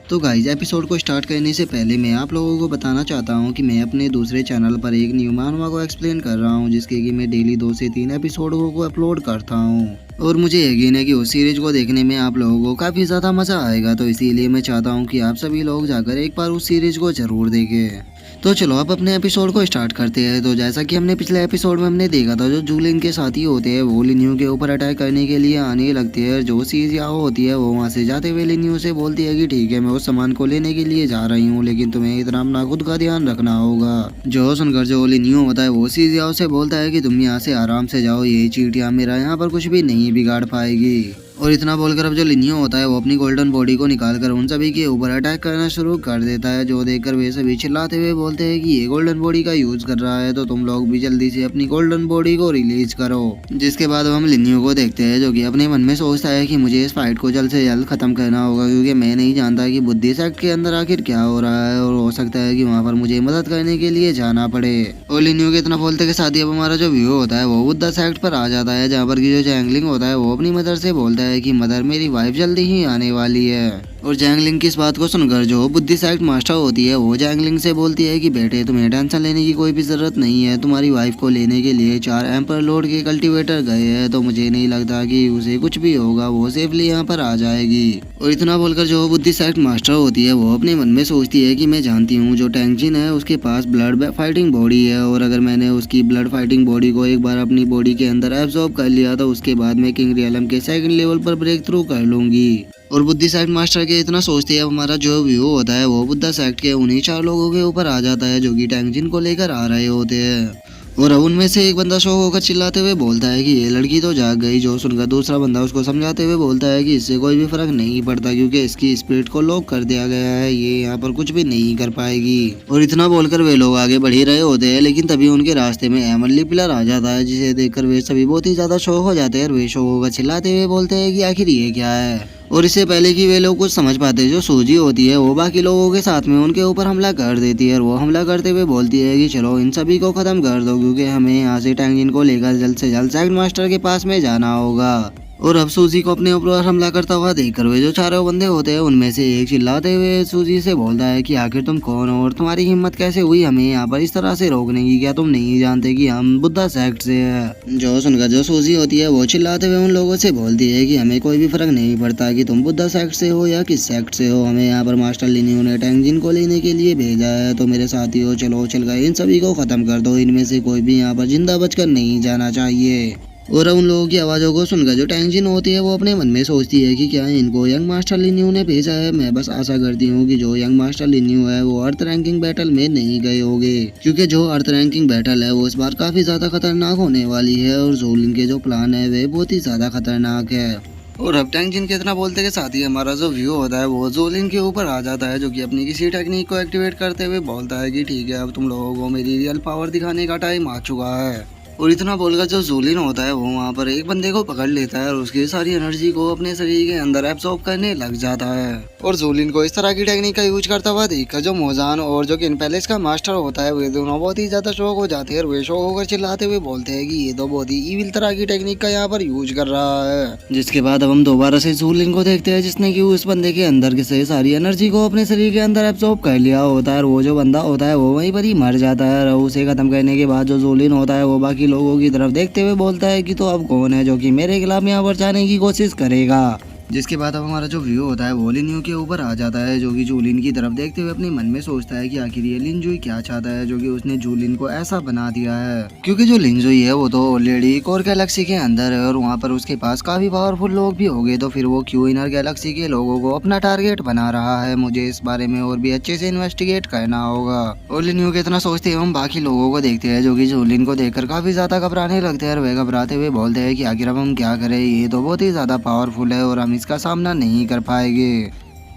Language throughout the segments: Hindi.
तो गाइस एपिसोड को स्टार्ट करने से पहले मैं आप लोगों को बताना चाहता हूं कि मैं अपने दूसरे चैनल पर एक न्यू मानवा को एक्सप्लेन कर रहा हूं, जिसके कि मैं डेली 2 से 3 एपिसोडों को अपलोड करता हूं। और मुझे यकीन है कि उस सीरीज को देखने में आप लोगों को काफ़ी ज़्यादा मज़ा आएगा, तो इसीलिए मैं चाहता हूँ कि आप सभी लोग जाकर एक बार उस सीरीज को ज़रूर देखें। तो चलो अब अपने एपिसोड को स्टार्ट करते हैं। तो जैसा कि हमने पिछले एपिसोड में हमने देखा था, जो जूलिन के साथी होते हैं वो लिन्यू के ऊपर अटैक करने के लिए आने लगते हैं। जो सीजियाओ होती है वो वहाँ से जाते हुए लिन्यू से बोलती है कि ठीक है, मैं उस सामान को लेने के लिए जा रही हूँ, लेकिन तुम्हें इतना अपना खुद का ध्यान रखना होगा। जो सुनकर जो लिन्यू होता है वो सीजियाओ से बोलता है कि तुम यहाँ से आराम से जाओ, यही चींटियाँ मेरा यहाँ पर कुछ भी नहीं बिगाड़ पाएगी। और इतना बोलकर अब जो लिन्यू होता है वो अपनी गोल्डन बॉडी को निकालकर उन सभी के ऊपर अटैक करना शुरू कर देता है। जो देखकर वे सभी चिल्लाते हुए बोलते हैं कि ये गोल्डन बॉडी का यूज कर रहा है, तो तुम लोग भी जल्दी से अपनी गोल्डन बॉडी को रिलीज करो। जिसके बाद हम लिन्यू को देखते हैं, जो कि अपने मन में सोचता है कि मुझे इस फाइट को जल्द से जल्द खत्म करना होगा, क्योंकि मैं नहीं जानता कि बुद्धि सेक्ट के अंदर आखिर क्या हो रहा है, और हो सकता है कि वहाँ पर मुझे मदद करने के लिए जाना पड़े। और लिन्यू के इतना बोलते के साथ ही अब हमारा जो व्यू होता है वो बुद्धा सेक्ट पर आ जाता है, जहाँ पर की जो जैंगलिंग होता है वो अपनी मदर से बोलता है कि मदर, मेरी वाइफ जल्दी ही आने वाली है। और जैंगलिंग की इस बात को सुनकर जो बुद्धि सेक्ट मास्टर होती है वो जैंगलिंग से बोलती है कि बेटे, तुम्हें टेंशन लेने की कोई भी जरूरत नहीं है। तुम्हारी वाइफ को लेने के लिए 4 एम्पर लोड के कल्टीवेटर गए हैं, तो मुझे नहीं लगता कि उसे कुछ भी होगा, वो सेफली यहाँ पर आ जाएगी। और इतना बोलकर जो बुद्धि सेक्ट मास्टर होती है वो अपने मन में सोचती है कि मैं जानती हूँ जो टैंगजिन है उसके पास ब्लड फाइटिंग बॉडी है, और अगर मैंने उसकी ब्लड फाइटिंग बॉडी को एक बार अपनी बॉडी के अंदर एब्जॉर्ब कर लिया तो उसके बाद मैं किंग रियलम के सेकंड लेवल पर ब्रेक थ्रू कर लूंगी। और बुद्धि सेक्ट मास्टर के इतना सोचते हैं हमारा जो व्यू होता है वो बुद्धा सेक्ट के उन्हीं 4 लोगों के ऊपर आ जाता है, जो कि टैंगजिन को लेकर आ रहे होते हैं। और अब उनमें से एक बंदा शौक होकर चिल्लाते हुए बोलता है कि ये लड़की तो जाग गई। जो सुनकर दूसरा बंदा उसको समझाते हुए बोलता है कि इससे कोई भी फर्क नहीं पड़ता, क्योंकि इसकी स्पिरिट को लॉक कर दिया गया है, ये यहाँ पर कुछ भी नहीं कर पाएगी। और इतना बोलकर वे लोग आगे बढ़ ही रहे होते हैं, लेकिन तभी उनके रास्ते में एमरली पिलर आ जाता है, जिसे देखकर वे सभी बहुत ही ज्यादा शौक हो जाते हैं। और वे शौक होकर चिल्लाते हुए बोलते हैं कि आखिर ये क्या है। और इससे पहले कि वे लोग कुछ समझ पाते, जो सूजी होती है वो बाकी लोगों के साथ में उनके ऊपर हमला कर देती है। और वो हमला करते हुए बोलती है कि चलो इन सभी को खत्म कर दो, क्योंकि हमें यहाँ से टैंगजिन को लेकर जल्द से जल्द सेकंड मास्टर के पास में जाना होगा। और अब सूजी को अपने ऊपर हमला करता हुआ देखकर वे जो चारों बंदे होते हैं उनमें से एक चिल्लाते हुए सूजी से बोलता है कि आखिर तुम कौन हो और तुम्हारी हिम्मत कैसे हुई हमें यहाँ पर इस तरह से रोकने की? क्या तुम नहीं जानते कि हम बुद्धा सेक्ट से है? जो सुनकर जो सूजी होती है वो चिल्लाते हुए उन लोगों से बोलती है कि हमें कोई भी फर्क नहीं पड़ता कि तुम बुद्धा सेक्ट से हो या किस सेक्ट से हो, हमें यहाँ पर मास्टर लिन्यू ने टैंगजिन को लेने के लिए भेजा है। तो मेरे साथियों, चलो चल गए, इन सभी को खत्म कर दो, इनमें से कोई भी यहाँ पर जिंदा बचकर नहीं जाना चाहिए। और उन लोगों की आवाज़ों को सुनकर जो टैंगजिन होती है वो अपने मन में सोचती है कि क्या इनको यंग मास्टर लिन्यू ने भेजा है। मैं बस आशा करती हूँ कि जो यंग मास्टर लिन्यू है वो अर्थ रैंकिंग बैटल में नहीं गए होंगे, क्योंकि जो अर्थ रैंकिंग बैटल है वो इस बार काफ़ी ज़्यादा खतरनाक होने वाली है, और जोलिन के जो प्लान है वे बहुत ही ज़्यादा खतरनाक है। और अब टैंगजिन के इतना बोलते के साथ ही हमारा जो व्यू होता है वो जोलिन के ऊपर आ जाता है, जो कि अपनी किसी टेक्निक को एक्टिवेट करते हुए बोलता है कि ठीक है, अब तुम लोगों को मेरी रियल पावर दिखाने का टाइम आ चुका है। और इतना बोलकर जो जोलिन होता है वो वहाँ पर एक बंदे को पकड़ लेता है और उसकी सारी एनर्जी को अपने शरीर के अंदर एब्सॉर्ब करने लग जाता है। और जोलिन को इस तरह की टेक्निक का यूज करता हुआ देखकर जो मोजान और जो किन पैलेस का मास्टर होता है वे दोनों बहुत ही ज्यादा शौक हो जाते हैं, और वे शौक होकर चिल्लाते हुए बोलते हैं कि ये तो बहुत ही इविल तरह की टेक्निक का यहाँ पर यूज कर रहा है। जिसके बाद अब हम दोबारा से जोलिन को देखते हैं, जिसने की उस बंदे के अंदर से सारी एनर्जी को अपने शरीर के अंदर एब्सॉर्ब कर लिया होता है, और वो जो बंदा होता है वो वहीं पर ही मर जाता है। और उसे खत्म करने के बाद जो जोलिन होता है वो बाकी लोगों की तरफ देखते हुए बोलता है कि तो अब कौन है जो कि मेरे खिलाफ यहाँ पर जाने की कोशिश करेगा। जिसके बाद अब हमारा जो व्यू होता है वो लिन्यू के ऊपर आ जाता है, जो कि जूलिन की तरफ देखते हुए अपने मन में सोचता है कि आखिर ये लिनजुई क्या चाहता है, जो कि उसने जूलिन को ऐसा बना दिया है। क्योंकि जो लिनजुई है वो तो ऑलरेडी एक और गैलेक्सी के अंदर है, और वहाँ पर उसके पास काफी पावरफुल लोग भी हो गए, तो फिर वो क्यों इनर गैलेक्सी के लोगों को अपना टारगेट बना रहा है? मुझे इस बारे में और भी अच्छे से इन्वेस्टिगेट करना होगा। और लिन्यू के इतना सोचते हैं हम बाकी लोगों को देखते हैं, जो कि जूलिन को देखकर काफी ज्यादा घबराने लगते हैं, और वे घबराते हुए बोलते हैं कि आखिर अब हम क्या करें, ये तो बहुत ही ज्यादा पावरफुल है और हम इसका सामना नहीं कर पाएंगे।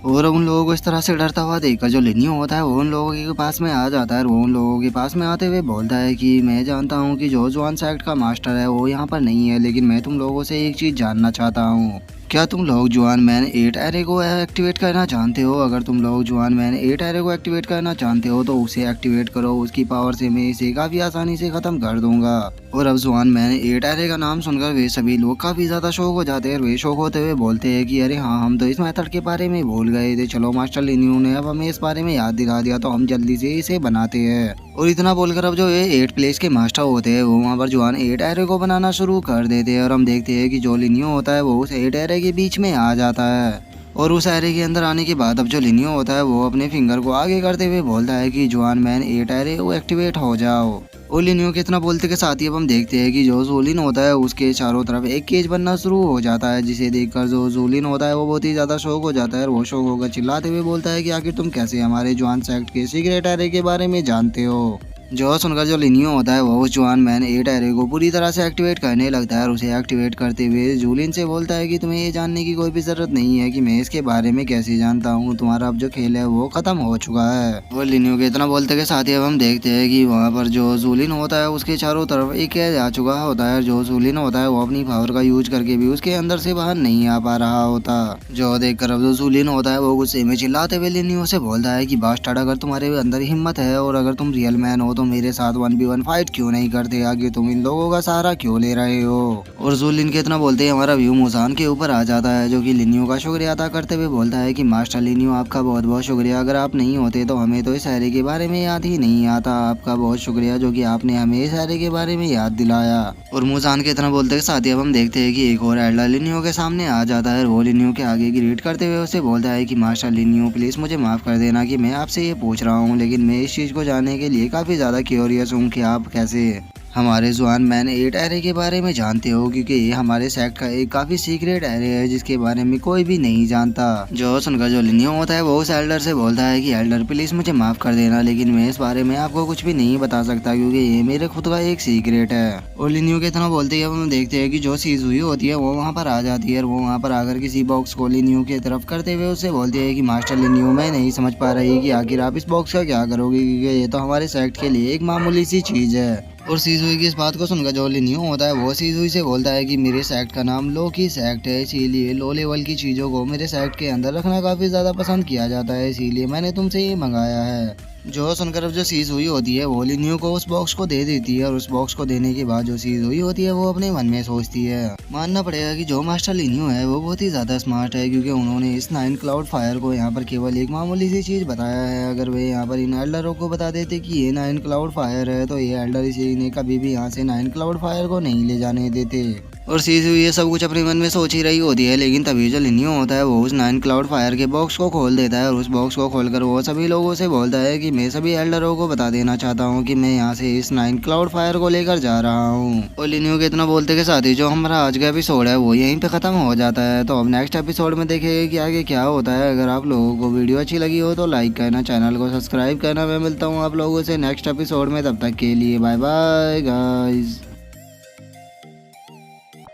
और उन लोगों को इस तरह से डरता हुआ देखकर जो लिन्यू होता है वो उन लोगों के पास में आ जाता है, और वो उन लोगों के पास में आते हुए बोलता है कि मैं जानता हूँ कि जो जुआन सेक्ट का मास्टर है वो यहाँ पर नहीं है, लेकिन मैं तुम लोगों से एक चीज जानना चाहता हूँ। क्या तुम लोग जुआन मैन 8 एरे को एक्टिवेट करना जानते हो? अगर तुम लोग जुआन मैन 8 एरे को एक्टिवेट करना जानते हो तो उसे एक्टिवेट करो, उसकी पावर से मैं इसे काफी आसानी से खत्म कर दूंगा। और अब जुआन मैन एट एरे का नाम सुनकर वे सभी लोग काफी ज्यादा शौक हो जाते हैं। वे शौक होते हुए बोलते हैं कि अरे हाँ, हम तो इस मेथड के बारे में भूल गए थे। चलो मास्टर लिन्यू ने अब हमें इस बारे में याद दिला दिया तो हम जल्दी से इसे बनाते हैं। और इतना बोलकर अब जो ये 8 प्लेस के मास्टर होते हैं वो वहाँ पर जुआन 8 एरे को बनाना शुरू कर देते हैं। और हम देखते हैं कि जो लिन्यू होता है वो उस 8 एरे के बीच में आ जाता है। और उस एरे के अंदर आने के बाद अब जो लिन्यू होता है वो अपने फिंगर को आगे करते हुए बोलता है कि जुआन मैन 8 एरे वो एक्टिवेट हो जाओ। और लिन्यू के इतना बोलते के साथ ही अब हम देखते हैं कि जो जूलिन होता है उसके चारों तरफ एक केज बनना शुरू हो जाता है, जिसे देखकर जो जूलिन होता है वो बहुत ही ज्यादा शौक हो जाता है। और वो शौक होकर चिल्लाते हुए बोलता है कि आखिर तुम कैसे हमारे जुआन सेक्ट के सीक्रेट एरे के बारे में जानते हो। जो सुनकर जो लिन्यू होता है वो उस जुआन मैन 8 एरे को पूरी तरह से एक्टिवेट करने लगता है और उसे एक्टिवेट करते हुए जूलिन से बोलता है कि तुम्हें ये जानने की कोई भी जरूरत नहीं है कि मैं इसके बारे में कैसे जानता हूँ। तुम्हारा अब जो खेल है वो खत्म हो चुका है। वो लिन्यू के इतना बोलते के साथ ही अब हम देखते हैं कि वहाँ पर जो जूलिन होता है उसके चारों तरफ एक कैद आ चुका होता है। जो जूलिन होता है वो अपनी पावर का यूज करके भी उसके अंदर से बाहर नहीं आ पा रहा होता। जो देखकर अब जो जूलिन होता है वो गुस्से में चिल्लाते हुए लिन्यू से बोलता है कि बास्टर्ड, अगर तुम्हारे अंदर हिम्मत है और अगर तुम रियल मैन हो तो मेरे साथ 1v1 फाइट क्यों नहीं करते? आगे तुम इन लोगों का सहारा क्यों ले रहे हो? और जूलिन के इतना बोलते ही हमारा व्यू मुजान के ऊपर आ जाता है, जो कि लिन्यू का शुक्रिया अदा करते हुए बोलता है कि मास्टर लिन्यू, आपका बहुत बहुत शुक्रिया। अगर आप नहीं होते तो हमें तो इस एरे के बारे में याद ही नहीं आता। आपका बहुत शुक्रिया जो कि आपने हमें इस एरे के बारे में याद दिलाया। और मुजान के इतना बोलते के साथ ही अब हम देखते हैं कि एक और एल्डर लिन्यू के सामने आ जाता है। वो लिन्यू के आगे ग्रीट करते हुए उसे बोलता है कि मास्टर लिन्यू, प्लीज मुझे माफ कर देना कि मैं आपसे ये पूछ रहा हूँ, लेकिन मैं इस चीज को जानने के लिए काफी ज्यादा क्यूरियस हूँ कि आप कैसे हमारे जुआन मैन 8 एरे के बारे में जानते हो, क्योंकि ये हमारे सेक्ट का एक काफी सीक्रेट एरे है जिसके बारे में कोई भी नहीं जानता। जो सुनकर जो लिन्यू होता है वो उस एल्डर से बोलता है कि एल्डर प्लीज मुझे माफ कर देना, लेकिन मैं इस बारे में आपको कुछ भी नहीं बता सकता क्योंकि ये मेरे खुद का एक सीक्रेट है। और लिन्यू के इतना बोलते ही अब हम देखते हैं कि जो सीजुई होती है वो वहाँ पर आ जाती है। वो वहाँ पर आकर किसी बॉक्स को लिन्यू की तरफ करते हुए उससे बोलती है कि मास्टर लिन्यू, मैं नहीं समझ पा रही कि आखिर आप इस बॉक्स का क्या करोगे, क्योंकि ये तो हमारे सेक्ट के लिए एक मामूली सी चीज है। और सीजुई की इस बात को सुनकर जो लिन्यू होता है वो सीजुई से बोलता है कि मेरे सेक्ट का नाम लो की सेक्ट है, इसीलिए लो लेवल की चीज़ों को मेरे सेक्ट के अंदर रखना काफ़ी ज़्यादा पसंद किया जाता है, इसीलिए मैंने तुमसे ये मंगाया है। जो सुनकर अब जो सीजुई होती है वो लिन्यू को उस बॉक्स को दे देती है। और उस बॉक्स को देने के बाद जो सीजुई होती है वो अपने मन में सोचती है, मानना पड़ेगा कि जो मास्टर लिन्यू है वो बहुत ही ज़्यादा स्मार्ट है, क्योंकि उन्होंने इस 9 क्लाउड फायर को यहाँ पर केवल एक मामूली सी चीज़ बताया है। अगर वे यहाँ पर इन एल्डरों को बता देते कि ये 9 क्लाउड फायर है तो ये एल्डर इसे कभी भी यहाँ से 9 क्लाउड फायर को नहीं ले जाने देते। और सीजुई ये सब कुछ अपने मन में सोच ही रही होती है, लेकिन तभी जो लिन्यू होता है वो उस 9 क्लाउड फायर के बॉक्स को खोल देता है। और उस बॉक्स को खोलकर वो सभी लोगों से बोलता है कि मैं सभी एल्डरों को बता देना चाहता हूँ कि मैं यहाँ से इस 9 क्लाउड फायर को लेकर जा रहा हूँ। और लिन्यू के इतना बोलते के साथ ही जो हमारा आज का एपिसोड है वो यहीं पे खत्म हो जाता है। तो अब नेक्स्ट एपिसोड में देखेंगे कि आगे क्या होता है। अगर आप लोगों को वीडियो अच्छी लगी हो तो लाइक करना, चैनल को सब्सक्राइब करना। मैं मिलता हूँ आप लोगों से नेक्स्ट एपिसोड में, तब तक के लिए बाय बाय गाइज।